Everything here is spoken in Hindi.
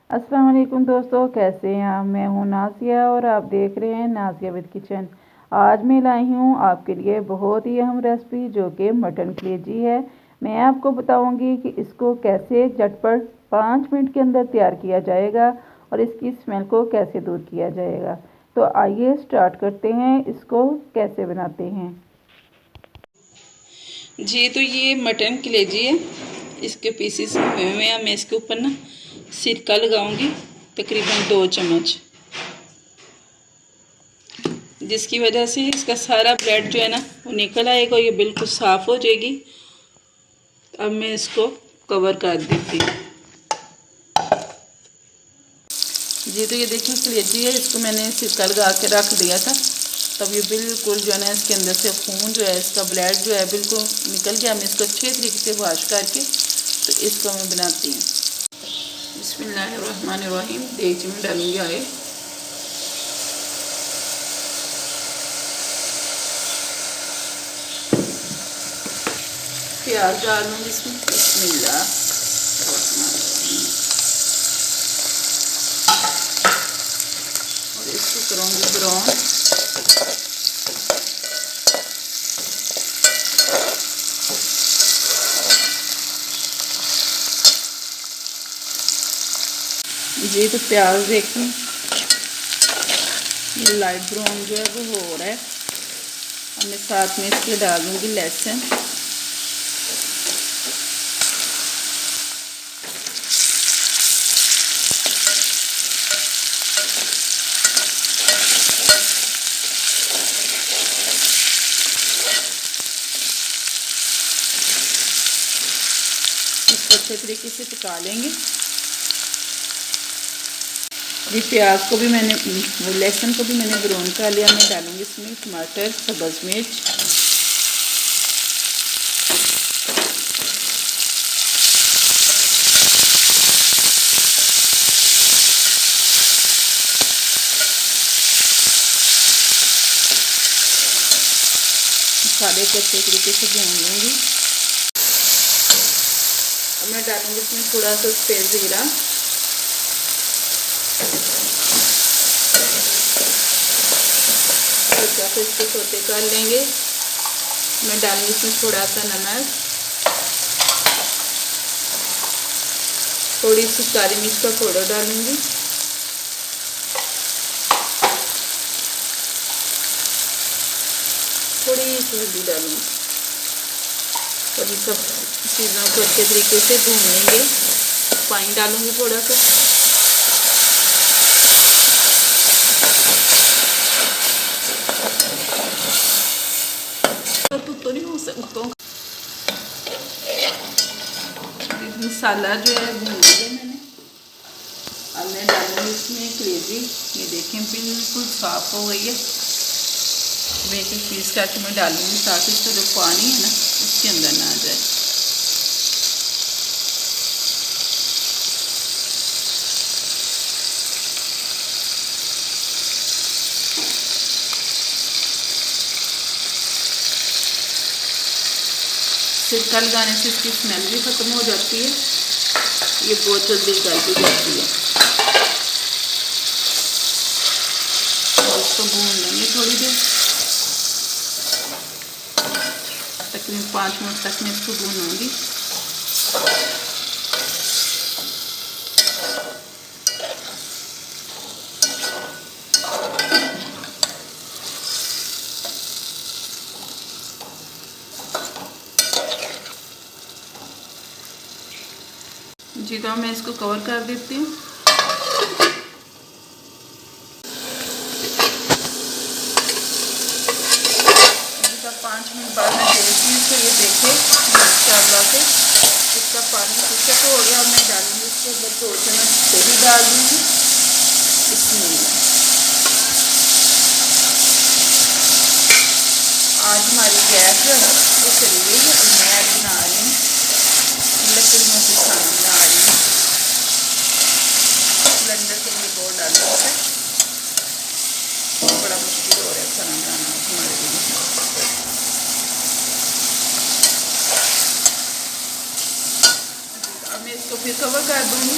अस्सलाम वालेकुम दोस्तों, कैसे हैं आप। मैं हूं नाज़िया और आप देख रहे हैं नाज़िया विद किचन। आज मैं लाई हूं आपके लिए बहुत ही अहम रेसिपी जो कि मटन कलेजी है। मैं आपको बताऊंगी कि इसको कैसे झटपट 5 मिनट के अंदर तैयार किया जाएगा और इसकी स्मेल को कैसे दूर किया जाएगा। तो आइए स्टार्ट करते हैं, इसको कैसे बनाते हैं। जी तो ये मटन कलेजी है, इसके पीसेस हुए हुए हैं। मैं इसके ऊपर ना सिरका लगाऊंगी तकरीबन 2 चम्मच, जिसकी वजह से इसका सारा ब्लड जो है ना वो निकल आएगा और ये बिल्कुल साफ़ हो जाएगी। अब मैं इसको कवर कर देती हूँ। जी तो ये देखिए कलेजी है, इसको मैंने सिरका लगा के रख दिया था। तब ये बिल्कुल जो है ना इसके अंदर से खून जो है, इसका ब्लड जो है बिल्कुल निकल गया। मैं इसको अच्छे तरीके से वॉश करके तो इसको मैं बनाती हूँ। बिस्मिल्लाहिर्रहमानिर्रहीम। देगची में डालूंगी ऑयल। प्याज डालूंगी इसमें। बिस्मिल्लाहिर्रहमानिर्रहीम। और इसको करूँगी ब्राउन। जी तो प्याज देखिए ये लाइट ब्राउन जो है वो हो रहा है। अब मैं साथ में इसके डाल दूँगी लहसुन। इसको अच्छे तरीके से पका लेंगे। जी प्याज को भी मैंने, लहसुन को भी मैंने ब्राउन कर लिया। मैं डालूंगी इसमें टमाटर, सब्ज़ मिर्च, मसाले को अच्छे तरीके से भून लूँगी। अब मैं डालूंगी इसमें थोड़ा सा सफ़ेद ज़ीरा, हल्का सा इसको सोते कर लेंगे। मैं डालूंगी इसमें थोड़ा सा नमक, थोड़ी सी काली मिर्च का पाउडर डालूंगी, थोड़ी सी हल्दी डालूंगी और ये सब चीज़ों को अच्छे तरीके से भून लेंगे। पानी डालूंगी थोड़ा सा। तो नहीं हो सकता। मसाला जो है भून लिया मैंने। अब मैं डालूंगी इसमें कलेजी। ये देखें बिल्कुल साफ़ हो गई है। मैं एक पीस करके मैं डालूंगी ताकि इसका जो पानी है ना उसके अंदर ना आ जाए। सिरका लगाने से इसकी स्मेल भी ख़त्म हो जाती है। ये बहुत जल्दी गल भी जाती है। और इसको भून लेंगे थोड़ी देर, तकरीबन 5 मिनट तक मैं इसको भूनूंगी। जी तो मैं इसको कवर कर देती हूँ। 5 मिनट बाद मैं देखती हूँ। तो ये देखे चावला के इसका पानी सूखा तो हो गया। मैं डालूंगी इसके अंदर 2 चम्मच दही डाल दूँगी। इसमें आज हमारी गैस जो है वो चली गई है और मैं आज बना रही हूँ लकड़ियों की खाना बना रही हूँ। सिलेंडर के लिए बहुत डाल रहा है, बड़ा मुश्किल हो रहा है खाना बनाना हमारे लिए। अब मैं इसको फिर कवर कर दूँगी।